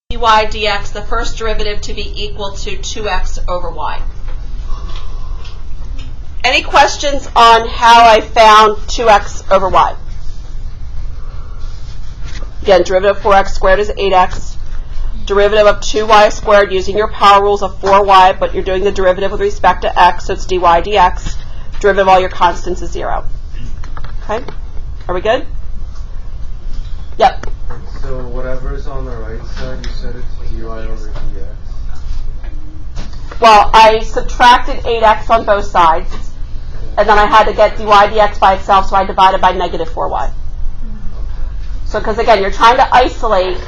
dy dx, the first derivative to be equal to 2x over y. Any questions on how I found 2x over y? Again, derivative of 4x squared is 8x. Derivative of 2y squared using your power rules of 4y, but you're doing the derivative with respect to x, so it's dy dx. Derivative of all your constants is 0. Okay? Are we good? Yep. So whatever is on the right side, you said it's dy over dx. Well, I subtracted 8x on both sides, and then I had to get dy dx by itself, so I divided by negative 4y. So, because again, you're trying to isolate,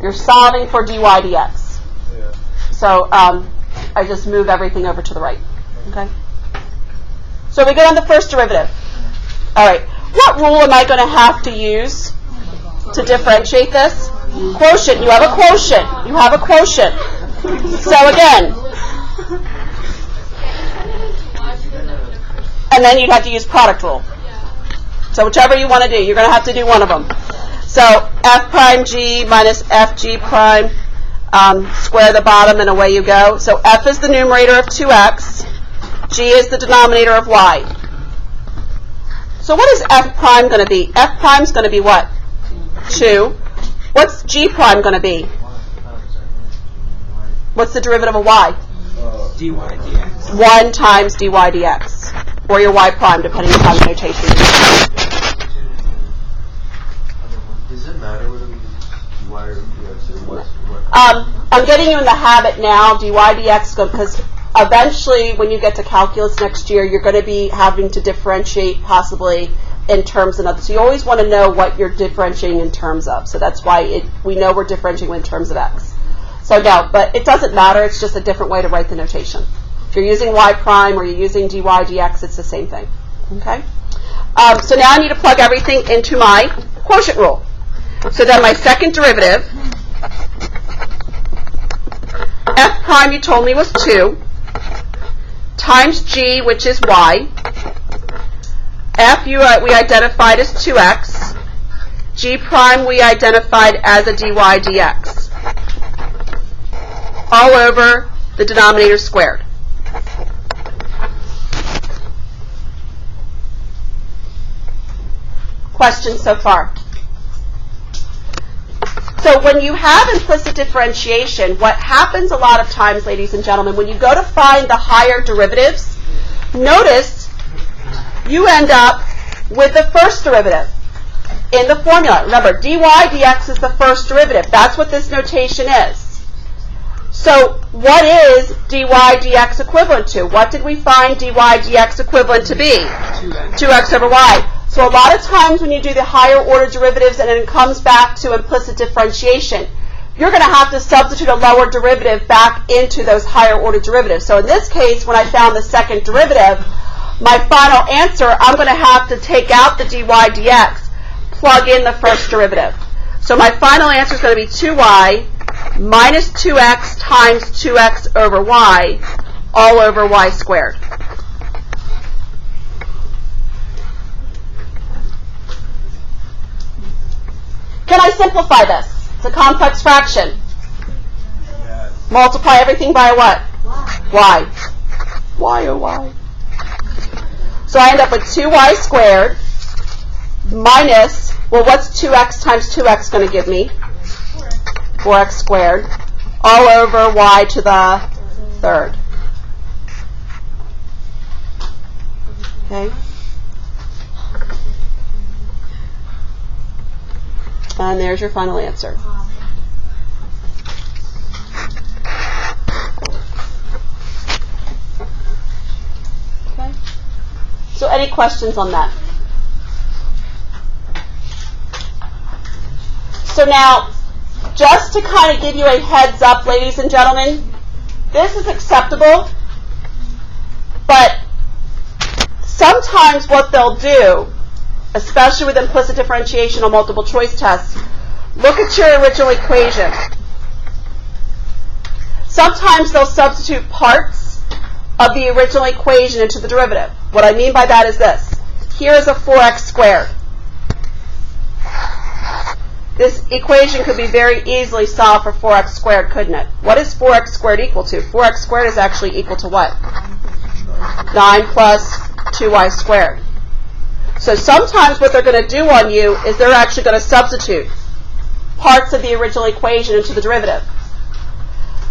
you're solving for dy dx. Yeah. So, I just move everything over to the right. Okay? So we go on the first derivative. All right. What rule am I going to have to use to differentiate this? Quotient. You have a quotient. You have a quotient. So again, and then you'd have to use product rule. So whichever you want to do, you're going to have to do one of them. So f prime g minus f g prime, square the bottom, and away you go. So f is the numerator of 2x. G is the denominator of y. So what is f prime going to be? F prime is going to be what? 2. What's g prime going to be? What's the derivative of y? dy dx. 1 times dy dx. Or your y prime, depending upon the notation. Does it matter whether we use dy or dx or what? I'm getting you in the habit now, dy dx, because eventually when you get to calculus next year, you're going to be having to differentiate possibly in terms of others. So you always want to know what you're differentiating in terms of. So that's why we know we're differentiating in terms of x. So no, but it doesn't matter. It's just a different way to write the notation. If you're using y prime or you're using dy dx, it's the same thing. Okay? So now I need to plug everything into my quotient rule. So then my second derivative, f prime you told me was 2, times g, which is y. F we identified as 2x. G prime we identified as a dy dx. All over the denominator squared. Questions so far? So when you have implicit differentiation, what happens a lot of times, ladies and gentlemen, when you go to find the higher derivatives, notice you end up with the first derivative in the formula. Remember, dy dx is the first derivative. That's what this notation is. So what is dy dx equivalent to? What did we find dy dx equivalent to be? 2x over y. So a lot of times when you do the higher order derivatives and it comes back to implicit differentiation, you're going to have to substitute a lower derivative back into those higher order derivatives. So in this case, when I found the second derivative, my final answer, I'm going to have to take out the dy dx, plug in the first derivative. So my final answer is going to be 2y minus 2x times 2x over y, all over y squared. Can I simplify this? It's a complex fraction. Yes. Multiply everything by what? Y. Y, oh y. So I end up with 2y squared minus, well, what's 2x times 2x going to give me? 4x squared, all over y to the third. Okay? And there's your final answer. Okay? So any questions on that? So now, just to kind of give you a heads up, ladies and gentlemen, this is acceptable, but sometimes what they'll do, especially with implicit differentiation or multiple choice tests, look at your original equation. Sometimes they'll substitute parts of the original equation into the derivative. What I mean by that is this. Here is a 4x squared. this equation could be very easily solved for 4x squared, couldn't it? What is 4x squared equal to? 4x squared is actually equal to what? 9 plus 2y squared. So sometimes what they're going to do on you is they're actually going to substitute parts of the original equation into the derivative.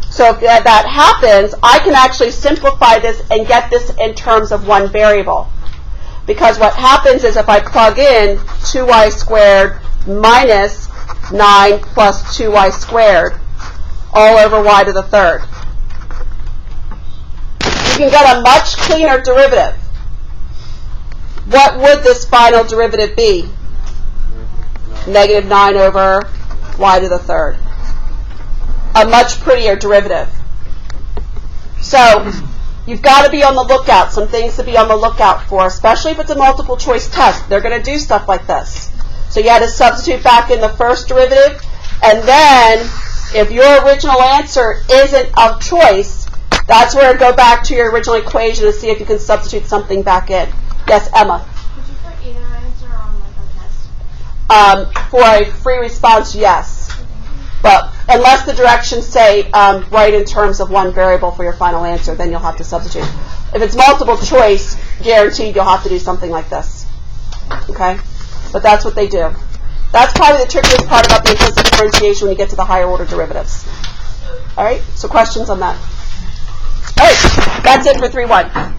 So if that happens, I can actually simplify this and get this in terms of one variable. Because what happens is if I plug in 2y squared minus 9 plus 2y squared all over y to the third, you can get a much cleaner derivative. What would this final derivative be? Negative 9 over y to the third. A much prettier derivative. So you've got to be on the lookout. Some things to be on the lookout for, especially if it's a multiple choice test. They're going to do stuff like this. So you had to substitute back in the first derivative, and then if your original answer isn't of choice, that's where go back to your original equation and see if you can substitute something back in. Yes, Emma? Could you put either answer on like a test? For a free response, yes. But unless the directions say write in terms of one variable for your final answer, then you'll have to substitute. If it's multiple choice, guaranteed you'll have to do something like this. Okay? But that's what they do. That's probably the trickiest part about the implicit differentiation when you get to the higher order derivatives. All right? So questions on that? All right. That's it for 3-1.